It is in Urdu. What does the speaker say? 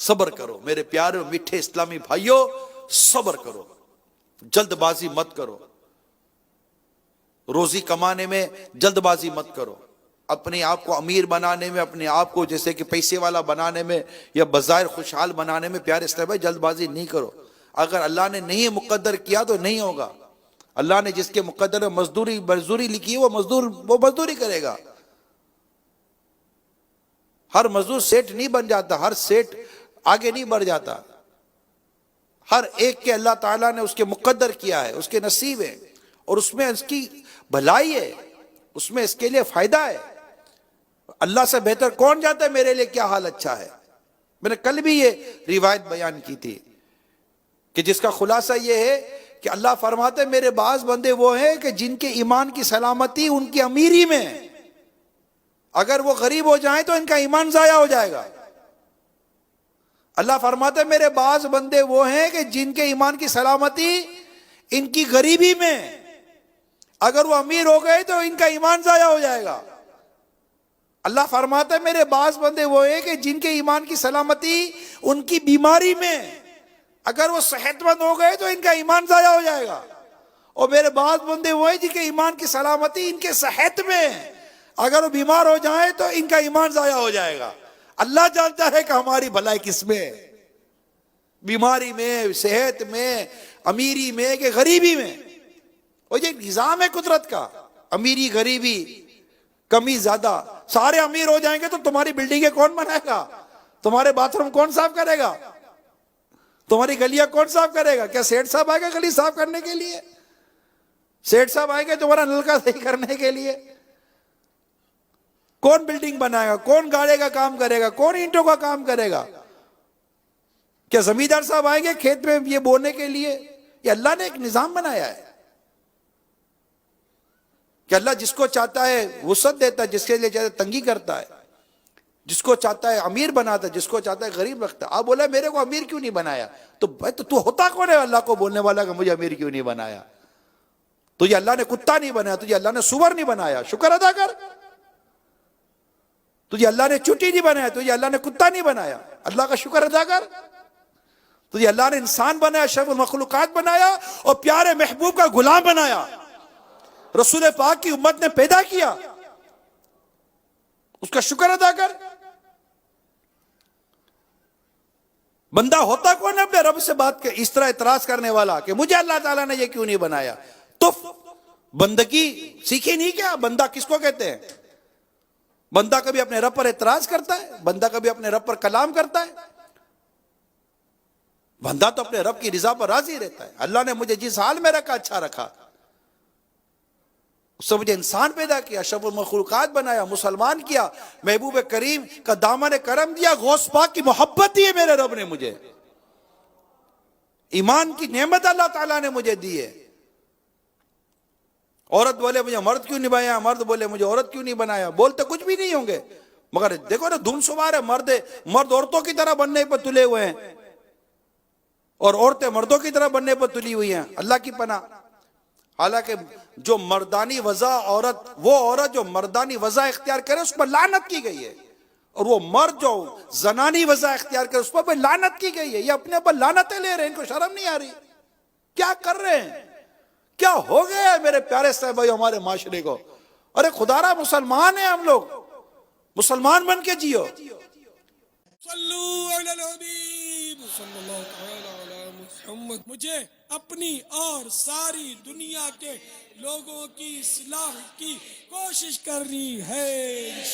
صبر کرو میرے پیارے اور میٹھے اسلامی بھائیوں، صبر کرو، جلد بازی مت کرو، روزی کمانے میں جلد بازی مت کرو، اپنے آپ کو امیر بنانے میں، اپنے آپ کو جیسے کہ پیسے والا بنانے میں یا بظاہر خوشحال بنانے میں پیارے اسلام بھائی جلد بازی نہیں کرو۔ اگر اللہ نے نہیں مقدر کیا تو نہیں ہوگا۔ اللہ نے جس کے مقدر میں مزدوری لکھی ہے وہ مزدوری کرے گا۔ ہر مزدور سیٹ نہیں بن جاتا، ہر سیٹ آگے نہیں بڑھ جاتا۔ ہر ایک کے اللہ تعالیٰ نے اس کے مقدر کیا ہے، اس کے نصیب ہے، اور اس میں اس کی بھلائی ہے، اس میں اس کے لیے فائدہ ہے۔ اللہ سے بہتر کون جاتا ہے میرے لیے کیا حال اچھا ہے۔ میں نے کل بھی یہ روایت بیان کی تھی کہ جس کا خلاصہ یہ ہے کہ اللہ فرماتے ہیں میرے بعض بندے وہ ہیں کہ جن کے ایمان کی سلامتی ان کی امیری میں ہے، اگر وہ غریب ہو جائیں تو ان کا ایمان ضائع ہو جائے گا۔ اللہ فرماتے ہیں میرے بعض بندے وہ ہیں کہ جن کے ایمان کی سلامتی ان کی غریبی میں، اگر وہ امیر ہو گئے تو ان کا ایمان ضائع ہو جائے گا۔ اللہ فرماتا ہے میرے بعض بندے وہ ہیں کہ جن کے ایمان کی سلامتی ان کی بیماری میں، اگر وہ صحت مند ہو گئے تو ان کا ایمان ضائع ہو جائے گا۔ اور میرے بعض بندے وہ ہیں جن کے ایمان کی سلامتی ان کے صحت میں، اگر وہ بیمار ہو جائیں تو ان کا ایمان ضائع ہو جائے گا۔ اللہ جانتا ہے کہ ہماری بھلائی کس میں ہے، بیماری میں، صحت میں، امیری میں کہ غریبی میں۔ اور یہ نظام ہے قدرت کا، امیری غریبی، کمی زیادہ۔ سارے امیر ہو جائیں گے تو تمہاری بلڈنگیں کون بنائے گا؟ تمہارے باتھ روم کون صاف کرے گا؟ تمہاری گلیاں کون صاف کرے گا؟ کیا سیٹ صاحب آئے گا گلی صاف کرنے کے لیے؟ سیٹ صاحب آئے گے تمہارا نلکا صحیح کرنے کے لیے؟ کون بلڈنگ بنائے گا؟ کون گاڑے کا کام کرے گا؟ کون اینٹوں کا کام کرے گا؟ کیا زمیندار صاحب آئیں گے کھیت میں یہ بونے کے لیے؟ یہ اللہ نے ایک نظام بنایا ہے کہ اللہ جس کو چاہتا ہے وسعت دیتا ہے، جس کے لیے چاہتا ہے تنگی کرتا ہے، جس کو چاہتا ہے امیر بناتا ہے، جس کو چاہتا ہے غریب رکھتا ہے۔ آپ بولے میرے کو امیر کیوں نہیں بنایا؟ تو بھائی تو ہوتا کون ہے اللہ کو بولنے والا کہ مجھے امیر کیوں نہیں بنایا؟ تجھے اللہ نے کتا نہیں بنایا، تجھے اللہ نے سور نہیں بنایا، شکر ادا کر۔ تجھے اللہ نے چوٹی نہیں بنایا، تجھے اللہ نے کتا نہیں بنایا، اللہ کا شکر ادا کر۔ تجھے اللہ نے انسان بنایا، اشرف المخلوقات بنایا، اور پیارے محبوب کا غلام بنایا، رسول پاک کی امت نے پیدا کیا، اس کا شکر ادا کر۔ بندہ ہوتا کون ہے اپنے رب سے بات کے اس طرح اعتراض کرنے والا کہ مجھے اللہ تعالیٰ نے یہ کیوں نہیں بنایا؟ تو بندگی سیکھی نہیں کیا؟ بندہ کس کو کہتے ہیں؟ بندہ کبھی اپنے رب پر اعتراض کرتا ہے؟ بندہ کبھی اپنے رب پر کلام کرتا ہے؟ بندہ تو اپنے رب کی رضا پر راضی رہتا ہے۔ اللہ نے مجھے جس حال میں رکھا اچھا رکھا، اس سے مجھے انسان پیدا کیا، اشرف المخلوقات بنایا، مسلمان کیا، محبوب کریم کا دامن کرم دیا، غوث پاک کی محبت دی ہے میرے رب نے مجھے، ایمان کی نعمت اللہ تعالیٰ نے مجھے دی ہے۔ عورت بولے مجھے مرد کیوں نہیں بنایا، مرد بولے مجھے عورت کیوں نہیں بنایا، بولتے کچھ بھی نہیں ہوں گے، مگر دیکھو نا دھن سوار ہے، مرد عورتوں کی طرح بننے پر تلے ہوئے ہیں، اور عورتیں مردوں کی طرح بننے پر تلی ہوئی ہیں۔ اللہ کی پناہ۔ حالانکہ جو مردانی وضع عورت، وہ عورت جو مردانی وضع اختیار کرے اس پر لعنت کی گئی ہے، اور وہ مرد جو زنانی وضع اختیار کرے اس پر لعنت کی گئی ہے۔ یہ اپنے پر لعنتیں لے رہے ہیں، ان کو شرم نہیں آ رہی؟ کیا کر رہے ہیں؟ کیا ہو گیا ہے میرے پیارے صاحب بھائی ہمارے معاشرے کو؟ ارے خدا را مسلمان ہیں ہم لوگ، مسلمان بن کے جیو۔ صلو علی الحبیب صلی اللہ تعالی علی محمد۔ مجھے اپنی اور ساری دنیا کے لوگوں کی اصلاح کی کوشش کرنی ہے۔